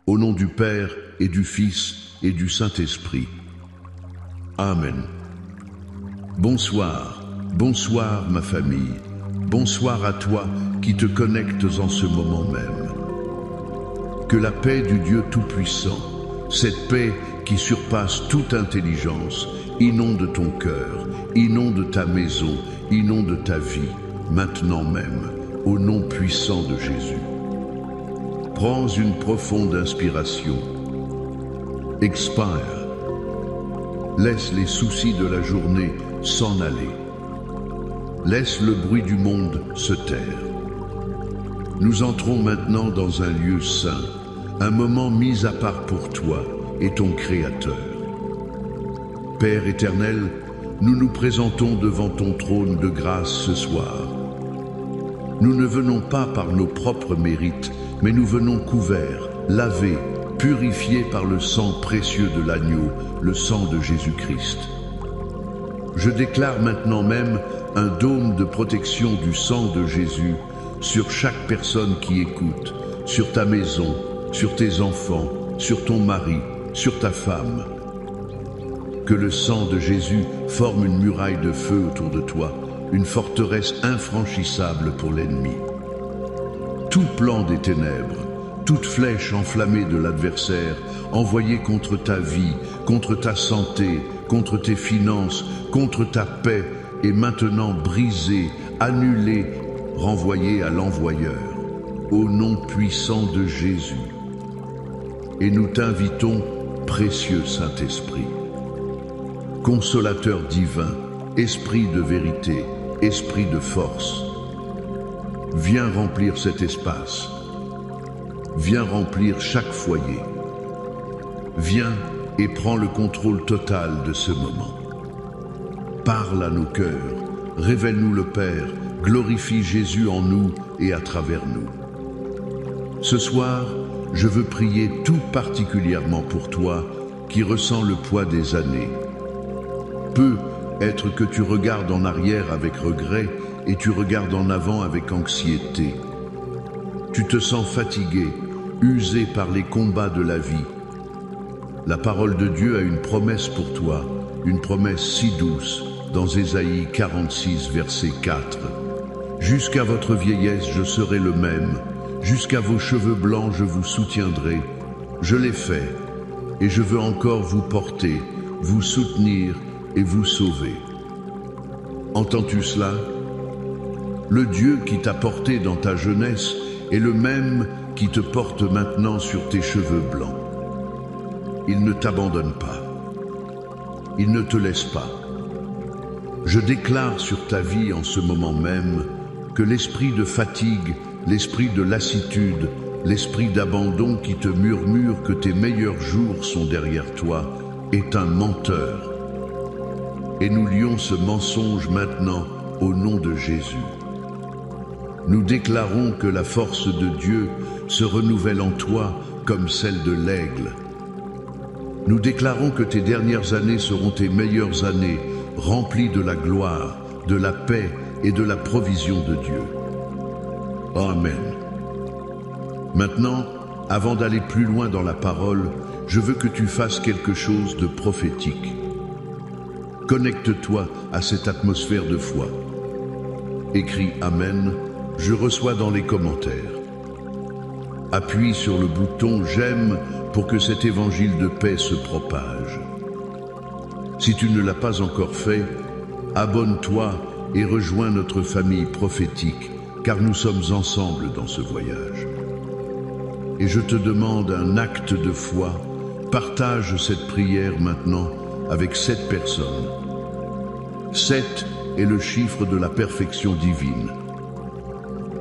Au nom du Père et du Fils et du Saint-Esprit. Amen. Bonsoir, bonsoir ma famille. Bonsoir à toi qui te connectes en ce moment même. Que la paix du Dieu Tout-Puissant, cette paix qui surpasse toute intelligence, inonde ton cœur, inonde ta maison, inonde ta vie, maintenant même, au nom puissant de Jésus. Prends une profonde inspiration. Expire. Laisse les soucis de la journée s'en aller. Laisse le bruit du monde se taire. Nous entrons maintenant dans un lieu saint, un moment mis à part pour toi et ton Créateur. Père éternel, nous nous présentons devant ton trône de grâce ce soir. Nous ne venons pas par nos propres mérites, mais nous venons couverts, lavés, purifiés par le sang précieux de l'agneau, le sang de Jésus-Christ. Je déclare maintenant même un dôme de protection du sang de Jésus sur chaque personne qui écoute, sur ta maison, sur tes enfants, sur ton mari, sur ta femme. Que le sang de Jésus forme une muraille de feu autour de toi, une forteresse infranchissable pour l'ennemi. Tout plan des ténèbres, toute flèche enflammée de l'adversaire, envoyée contre ta vie, contre ta santé, contre tes finances, contre ta paix, est maintenant brisée, annulée, renvoyée à l'envoyeur, au nom puissant de Jésus. Et nous t'invitons, précieux Saint-Esprit, consolateur divin, esprit de vérité, esprit de force, viens remplir cet espace. Viens remplir chaque foyer. Viens et prends le contrôle total de ce moment. Parle à nos cœurs, révèle-nous le Père, glorifie Jésus en nous et à travers nous. Ce soir, je veux prier tout particulièrement pour toi qui ressens le poids des années. Peut être que tu regardes en arrière avec regret et tu regardes en avant avec anxiété. Tu te sens fatigué, usé par les combats de la vie. La parole de Dieu a une promesse pour toi, une promesse si douce, dans Ésaïe 46, verset 4. « Jusqu'à votre vieillesse, je serai le même. Jusqu'à vos cheveux blancs, je vous soutiendrai. Je l'ai fait, et je veux encore vous porter, vous soutenir et vous sauver. » Entends-tu cela? Le Dieu qui t'a porté dans ta jeunesse est le même qui te porte maintenant sur tes cheveux blancs. Il ne t'abandonne pas. Il ne te laisse pas. Je déclare sur ta vie en ce moment même que l'esprit de fatigue, l'esprit de lassitude, l'esprit d'abandon qui te murmure que tes meilleurs jours sont derrière toi est un menteur. Et nous lions ce mensonge maintenant au nom de Jésus. Nous déclarons que la force de Dieu se renouvelle en toi comme celle de l'aigle. Nous déclarons que tes dernières années seront tes meilleures années, remplies de la gloire, de la paix et de la provision de Dieu. Amen. Maintenant, avant d'aller plus loin dans la parole, je veux que tu fasses quelque chose de prophétique. Connecte-toi à cette atmosphère de foi. Écris Amen. Je reçois dans les commentaires. Appuie sur le bouton j'aime pour que cet évangile de paix se propage. Si tu ne l'as pas encore fait, abonne-toi et rejoins notre famille prophétique, car nous sommes ensemble dans ce voyage. Et je te demande un acte de foi, partage cette prière maintenant avec 7 personnes. 7 est le chiffre de la perfection divine.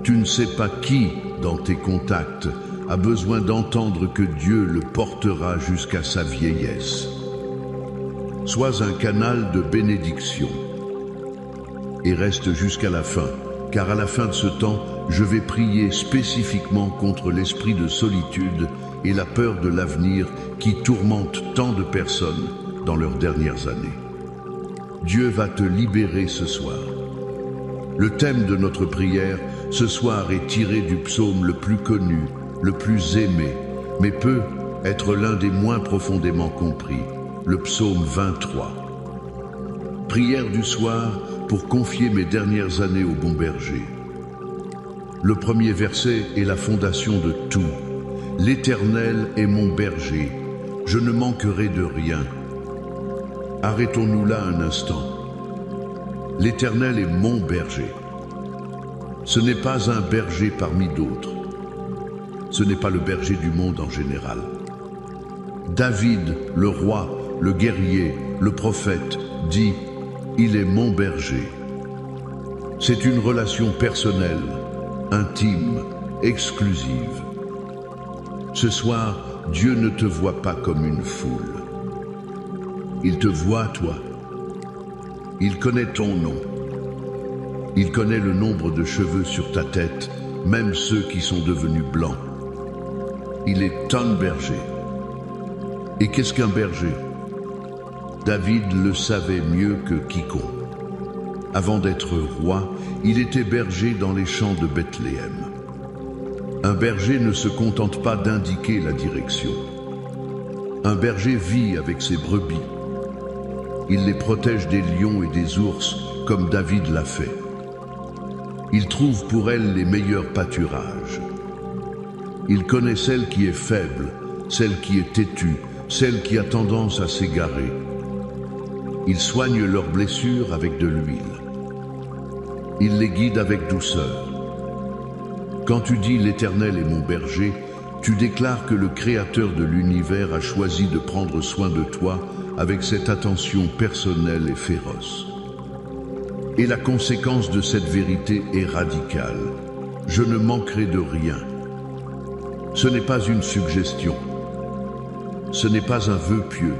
Tu ne sais pas qui, dans tes contacts, a besoin d'entendre que Dieu le portera jusqu'à sa vieillesse. Sois un canal de bénédiction. Et reste jusqu'à la fin, car à la fin de ce temps, je vais prier spécifiquement contre l'esprit de solitude et la peur de l'avenir qui tourmente tant de personnes dans leurs dernières années. Dieu va te libérer ce soir. Le thème de notre prière ce soir est tiré du psaume le plus connu, le plus aimé, mais peut être l'un des moins profondément compris, le psaume 23. Prière du soir pour confier mes dernières années au bon berger. Le premier verset est la fondation de tout. L'Éternel est mon berger, je ne manquerai de rien. Arrêtons-nous là un instant. L'Éternel est mon berger. Ce n'est pas un berger parmi d'autres. Ce n'est pas le berger du monde en général. David, le roi, le guerrier, le prophète, dit « Il est mon berger ». C'est une relation personnelle, intime, exclusive. Ce soir, Dieu ne te voit pas comme une foule. Il te voit, toi. Il connaît ton nom. Il connaît le nombre de cheveux sur ta tête, même ceux qui sont devenus blancs. Il est ton berger. Et qu'est-ce qu'un berger? David le savait mieux que quiconque. Avant d'être roi, il était berger dans les champs de Bethléem. Un berger ne se contente pas d'indiquer la direction. Un berger vit avec ses brebis. Il les protège des lions et des ours, comme David l'a fait. Il trouve pour elles les meilleurs pâturages. Il connaît celle qui est faible, celle qui est têtue, celle qui a tendance à s'égarer. Il soigne leurs blessures avec de l'huile. Il les guide avec douceur. Quand tu dis « L'Éternel est mon berger », tu déclares que le Créateur de l'univers a choisi de prendre soin de toi avec cette attention personnelle et féroce. Et la conséquence de cette vérité est radicale. Je ne manquerai de rien. Ce n'est pas une suggestion. Ce n'est pas un vœu pieux.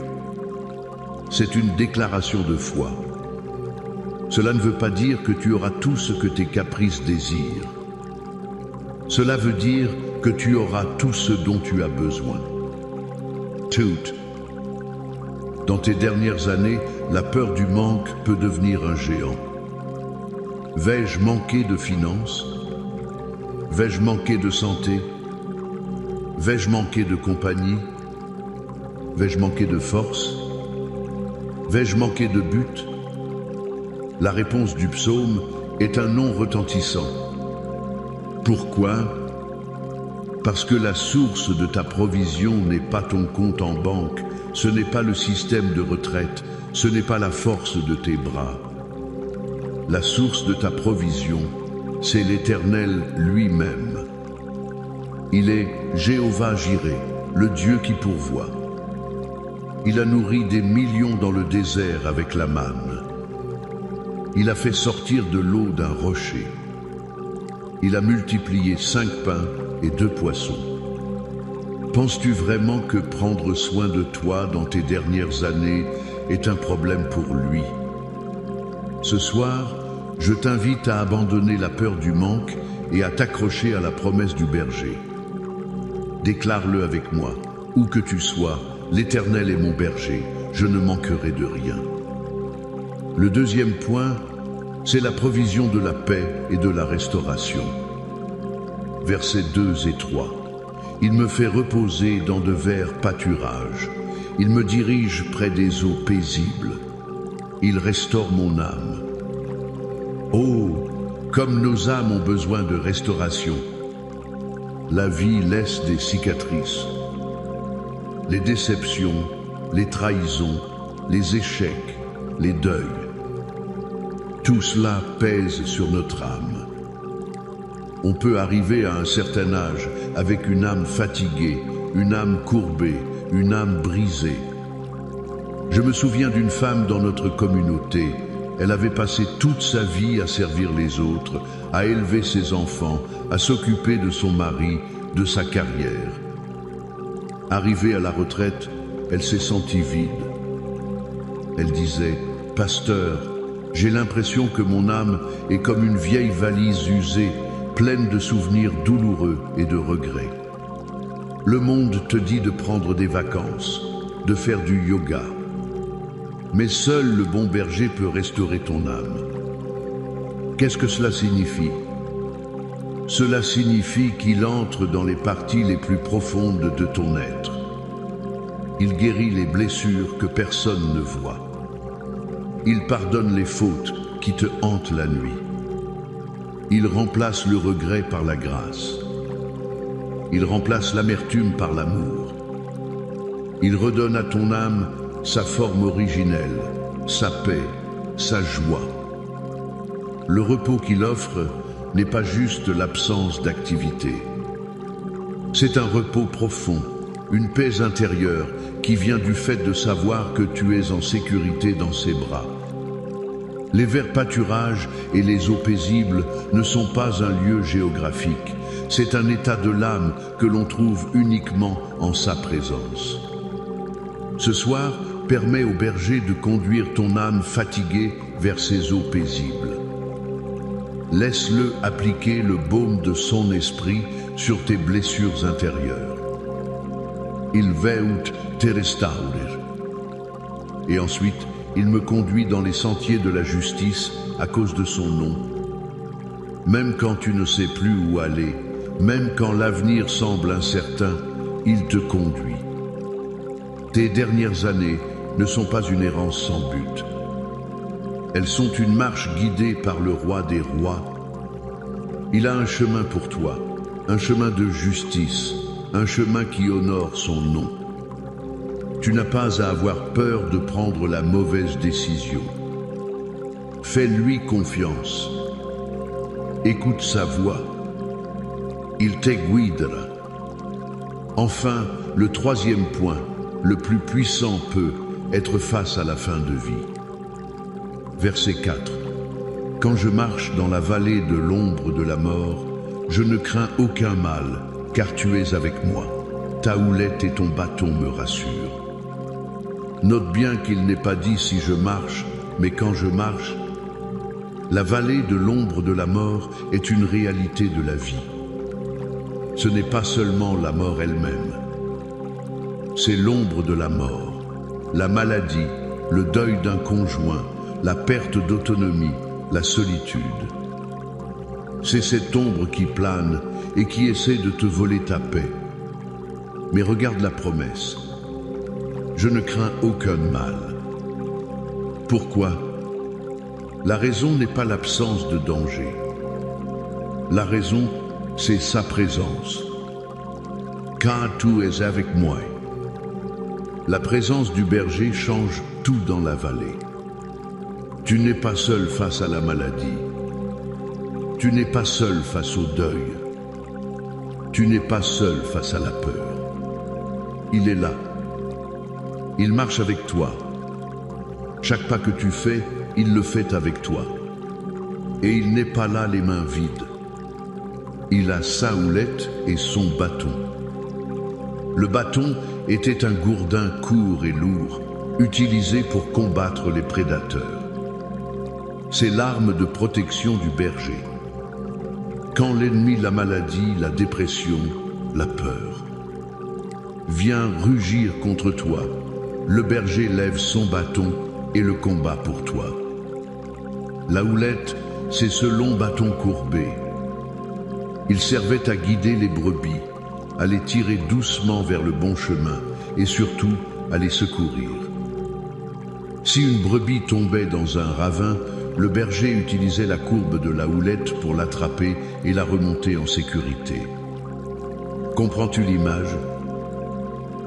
C'est une déclaration de foi. Cela ne veut pas dire que tu auras tout ce que tes caprices désirent. Cela veut dire que tu auras tout ce dont tu as besoin. Tout. Dans tes dernières années, la peur du manque peut devenir un géant. Vais-je manquer de finances? Vais-je manquer de santé? Vais-je manquer de compagnie? Vais-je manquer de force? Vais-je manquer de but? La réponse du psaume est un non retentissant. Pourquoi? Parce que la source de ta provision n'est pas ton compte en banque, ce n'est pas le système de retraite, ce n'est pas la force de tes bras. La source de ta provision, c'est l'Éternel lui-même. Il est Jéhovah Jireh, le Dieu qui pourvoit. Il a nourri des millions dans le désert avec la manne. Il a fait sortir de l'eau d'un rocher. Il a multiplié 5 pains et 2 poissons. Penses-tu vraiment que prendre soin de toi dans tes dernières années est un problème pour lui? Ce soir, je t'invite à abandonner la peur du manque et à t'accrocher à la promesse du berger. Déclare-le avec moi, où que tu sois, l'Éternel est mon berger, je ne manquerai de rien. Le deuxième point, c'est la provision de la paix et de la restauration. Versets 2 et 3. Il me fait reposer dans de verts pâturages. Il me dirige près des eaux paisibles. Il restaure mon âme. Oh, comme nos âmes ont besoin de restauration. La vie laisse des cicatrices. Les déceptions, les trahisons, les échecs, les deuils. Tout cela pèse sur notre âme. On peut arriver à un certain âge avec une âme fatiguée, une âme courbée, une âme brisée. Je me souviens d'une femme dans notre communauté. Elle avait passé toute sa vie à servir les autres, à élever ses enfants, à s'occuper de son mari, de sa carrière. Arrivée à la retraite, elle s'est sentie vide. Elle disait « Pasteur, j'ai l'impression que mon âme est comme une vieille valise usée, pleine de souvenirs douloureux et de regrets. Le monde te dit de prendre des vacances, de faire du yoga. Mais seul le bon berger peut restaurer ton âme. Qu'est-ce que cela signifie? Cela signifie qu'il entre dans les parties les plus profondes de ton être. Il guérit les blessures que personne ne voit. Il pardonne les fautes qui te hantent la nuit. Il remplace le regret par la grâce. Il remplace l'amertume par l'amour. Il redonne à ton âme sa forme originelle, sa paix, sa joie. Le repos qu'il offre n'est pas juste l'absence d'activité. C'est un repos profond, une paix intérieure qui vient du fait de savoir que tu es en sécurité dans ses bras. Les verts pâturages et les eaux paisibles ne sont pas un lieu géographique, c'est un état de l'âme que l'on trouve uniquement en sa présence. Ce soir, permets au berger de conduire ton âme fatiguée vers ces eaux paisibles. Laisse-le appliquer le baume de son esprit sur tes blessures intérieures. Il veut te restaurer. Et ensuite, il me conduit dans les sentiers de la justice à cause de son nom. Même quand tu ne sais plus où aller, même quand l'avenir semble incertain, il te conduit. Tes dernières années ne sont pas une errance sans but. Elles sont une marche guidée par le roi des rois. Il a un chemin pour toi, un chemin de justice, un chemin qui honore son nom. Tu n'as pas à avoir peur de prendre la mauvaise décision. Fais-lui confiance. Écoute sa voix. Il te guidera. Enfin, le troisième point, le plus puissant peut être face à la fin de vie. Verset 4. Quand je marche dans la vallée de l'ombre de la mort, je ne crains aucun mal, car tu es avec moi. Ta houlette et ton bâton me rassurent. Note bien qu'il n'est pas dit si je marche, mais quand je marche. La vallée de l'ombre de la mort est une réalité de la vie. Ce n'est pas seulement la mort elle-même. C'est l'ombre de la mort, la maladie, le deuil d'un conjoint, la perte d'autonomie, la solitude. C'est cette ombre qui plane et qui essaie de te voler ta paix. Mais regarde la promesse. Je ne crains aucun mal. Pourquoi? La raison n'est pas l'absence de danger. La raison, c'est sa présence. Car tu es avec moi. La présence du berger change tout dans la vallée. Tu n'es pas seul face à la maladie. Tu n'es pas seul face au deuil. Tu n'es pas seul face à la peur. Il est là. Il marche avec toi. Chaque pas que tu fais, il le fait avec toi. Et il n'est pas là les mains vides. Il a sa houlette et son bâton. Le bâton était un gourdin court et lourd, utilisé pour combattre les prédateurs. C'est l'arme de protection du berger. Quand l'ennemi, la maladie, la dépression, la peur, vient rugir contre toi, le berger lève son bâton et le combat pour toi. La houlette, c'est ce long bâton courbé. Il servait à guider les brebis, à les tirer doucement vers le bon chemin et surtout à les secourir. Si une brebis tombait dans un ravin, le berger utilisait la courbe de la houlette pour l'attraper et la remonter en sécurité. Comprends-tu l'image?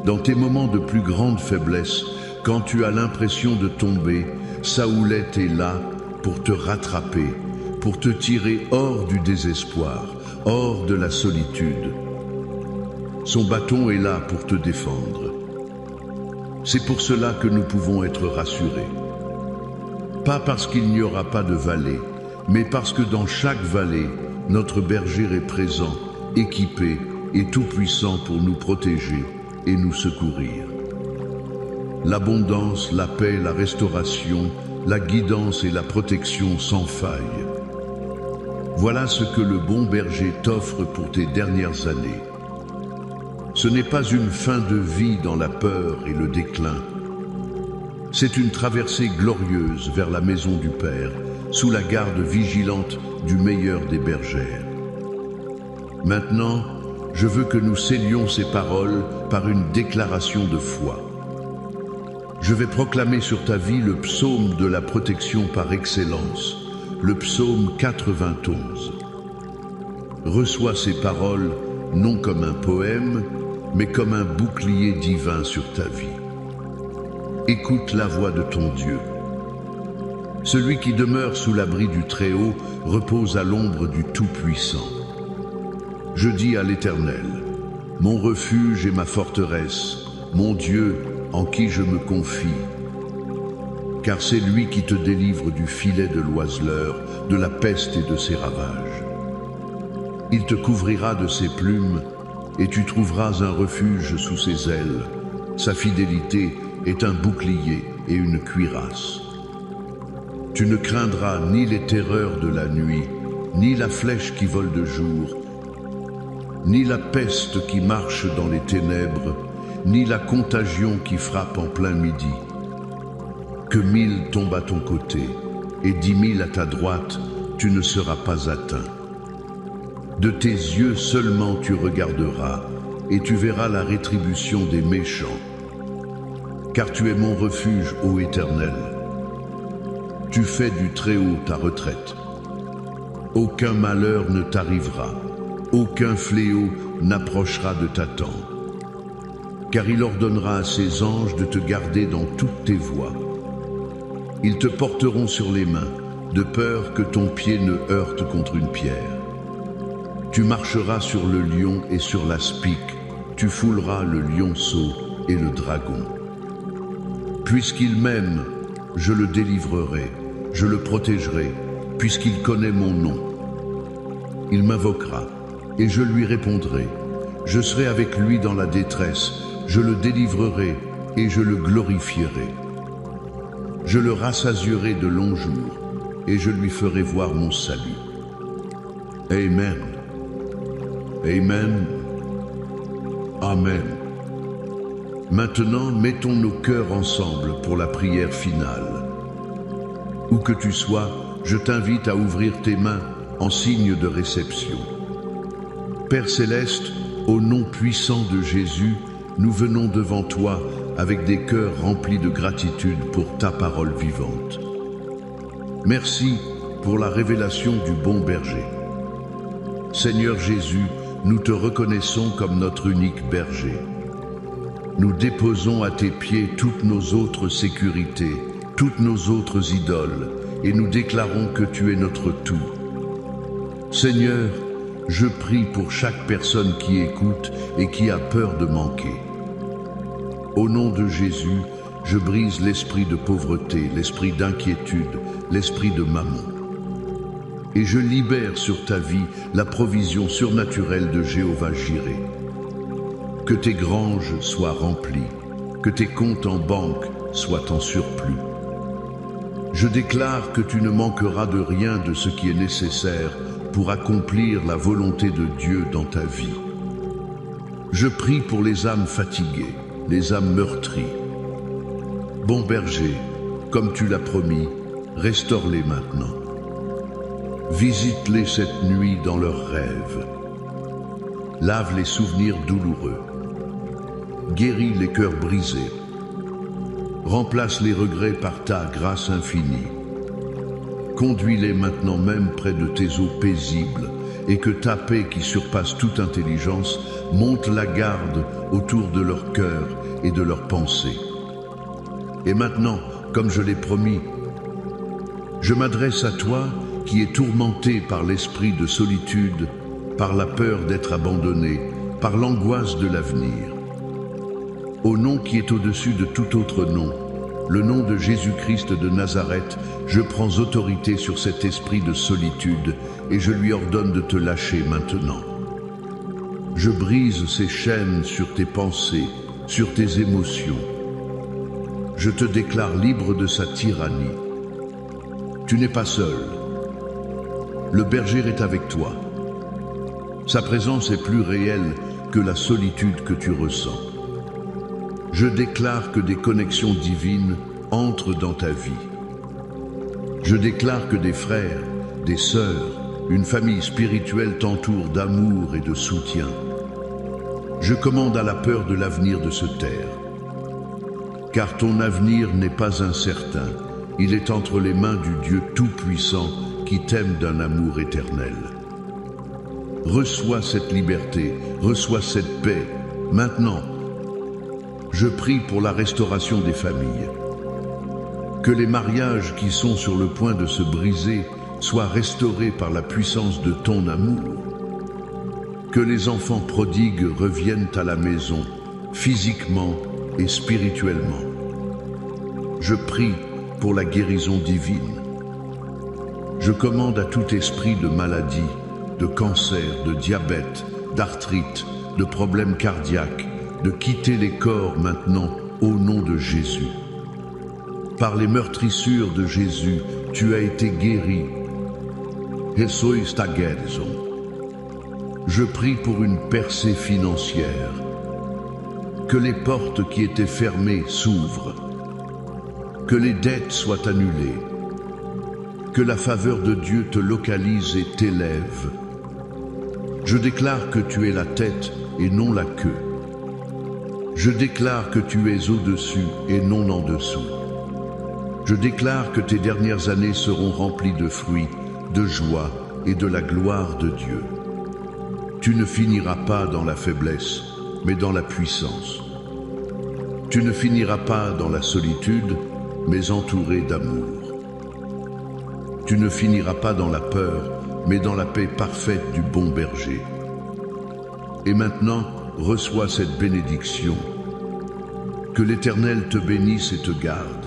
Dans tes moments de plus grande faiblesse, quand tu as l'impression de tomber, sa houlette est là pour te rattraper, pour te tirer hors du désespoir, hors de la solitude. Son bâton est là pour te défendre. C'est pour cela que nous pouvons être rassurés. Pas parce qu'il n'y aura pas de vallée, mais parce que dans chaque vallée, notre berger est présent, équipé et tout-puissant pour nous protéger et nous secourir. L'abondance, la paix, la restauration, la guidance et la protection sans faille. Voilà ce que le bon berger t'offre pour tes dernières années. Ce n'est pas une fin de vie dans la peur et le déclin. C'est une traversée glorieuse vers la maison du Père, sous la garde vigilante du meilleur des bergères. Maintenant, je veux que nous scellions ces paroles par une déclaration de foi. Je vais proclamer sur ta vie le psaume de la protection par excellence, le psaume 91. Reçois ces paroles non comme un poème, mais comme un bouclier divin sur ta vie. Écoute la voix de ton Dieu. Celui qui demeure sous l'abri du Très-Haut repose à l'ombre du Tout-Puissant. Je dis à l'Éternel, mon refuge et ma forteresse, mon Dieu en qui je me confie. Car c'est lui qui te délivre du filet de l'oiseleur, de la peste et de ses ravages. Il te couvrira de ses plumes, et tu trouveras un refuge sous ses ailes. Sa fidélité est un bouclier et une cuirasse. Tu ne craindras ni les terreurs de la nuit, ni la flèche qui vole de jour, ni la peste qui marche dans les ténèbres, ni la contagion qui frappe en plein midi. Que 1000 tombent à ton côté, et 10 000 à ta droite, tu ne seras pas atteint. De tes yeux seulement tu regarderas, et tu verras la rétribution des méchants. Car tu es mon refuge, ô Éternel. Tu fais du Très-Haut ta retraite. Aucun malheur ne t'arrivera, aucun fléau n'approchera de ta tente. Car il ordonnera à ses anges de te garder dans toutes tes voies. Ils te porteront sur les mains, de peur que ton pied ne heurte contre une pierre. Tu marcheras sur le lion et sur l'aspic, tu fouleras le lionceau et le dragon. Puisqu'il m'aime, je le délivrerai, je le protégerai, puisqu'il connaît mon nom. Il m'invoquera, et je lui répondrai. Je serai avec lui dans la détresse, je le délivrerai, et je le glorifierai. Je le rassasierai de longs jours, et je lui ferai voir mon salut. Amen. Amen. Amen. Maintenant, mettons nos cœurs ensemble pour la prière finale. Où que tu sois, je t'invite à ouvrir tes mains en signe de réception. Père céleste, au nom puissant de Jésus, nous venons devant toi avec des cœurs remplis de gratitude pour ta parole vivante. Merci pour la révélation du bon berger. Seigneur Jésus, nous te reconnaissons comme notre unique berger. Nous déposons à tes pieds toutes nos autres sécurités, toutes nos autres idoles, et nous déclarons que tu es notre tout. Seigneur, je prie pour chaque personne qui écoute et qui a peur de manquer. Au nom de Jésus, je brise l'esprit de pauvreté, l'esprit d'inquiétude, l'esprit de mammon. Et je libère sur ta vie la provision surnaturelle de Jéhovah Jireh. Que tes granges soient remplies, que tes comptes en banque soient en surplus. Je déclare que tu ne manqueras de rien de ce qui est nécessaire pour accomplir la volonté de Dieu dans ta vie. Je prie pour les âmes fatiguées, les âmes meurtries. Bon berger, comme tu l'as promis, restaure-les maintenant. Visite-les cette nuit dans leurs rêves. Lave les souvenirs douloureux. Guéris les cœurs brisés. Remplace les regrets par ta grâce infinie. Conduis-les maintenant même près de tes eaux paisibles, et que ta paix qui surpasse toute intelligence monte la garde autour de leur cœur et de leurs pensées. Et maintenant, comme je l'ai promis, je m'adresse à toi qui es tourmenté par l'esprit de solitude, par la peur d'être abandonné, par l'angoisse de l'avenir. Au nom qui est au-dessus de tout autre nom, le nom de Jésus-Christ de Nazareth, je prends autorité sur cet esprit de solitude et je lui ordonne de te lâcher maintenant. Je brise ces chaînes sur tes pensées, sur tes émotions. Je te déclare libre de sa tyrannie. Tu n'es pas seul. Le berger est avec toi. Sa présence est plus réelle que la solitude que tu ressens. Je déclare que des connexions divines entrent dans ta vie. Je déclare que des frères, des sœurs, une famille spirituelle t'entoure d'amour et de soutien. Je commande à la peur de l'avenir de se taire. Car ton avenir n'est pas incertain, il est entre les mains du Dieu Tout-Puissant qui t'aime d'un amour éternel. Reçois cette liberté, reçois cette paix, maintenant. Je prie pour la restauration des familles. Que les mariages qui sont sur le point de se briser soient restaurés par la puissance de ton amour. Que les enfants prodigues reviennent à la maison, physiquement et spirituellement. Je prie pour la guérison divine. Je commande à tout esprit de maladie, de cancer, de diabète, d'arthrite, de problèmes cardiaques, de quitter les corps maintenant au nom de Jésus. Par les meurtrissures de Jésus, tu as été guéri. Jesus está guéri. Je prie pour une percée financière. Que les portes qui étaient fermées s'ouvrent. Que les dettes soient annulées. Que la faveur de Dieu te localise et t'élève. Je déclare que tu es la tête et non la queue. Je déclare que tu es au-dessus et non en dessous. Je déclare que tes dernières années seront remplies de fruits, de joie et de la gloire de Dieu. Tu ne finiras pas dans la faiblesse, mais dans la puissance. Tu ne finiras pas dans la solitude, mais entouré d'amour. Tu ne finiras pas dans la peur, mais dans la paix parfaite du bon berger. Et maintenant, reçois cette bénédiction. Que l'Éternel te bénisse et te garde.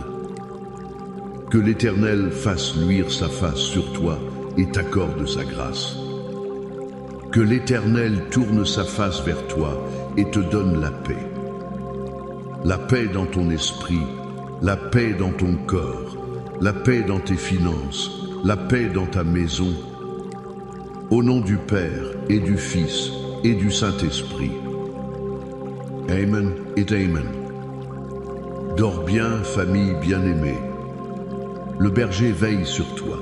Que l'Éternel fasse luire sa face sur toi et t'accorde sa grâce. Que l'Éternel tourne sa face vers toi et te donne la paix. La paix dans ton esprit, la paix dans ton corps, la paix dans tes finances, la paix dans ta maison. Au nom du Père et du Fils et du Saint-Esprit. Amen et Amen. Dors bien, famille bien-aimée. Le berger veille sur toi.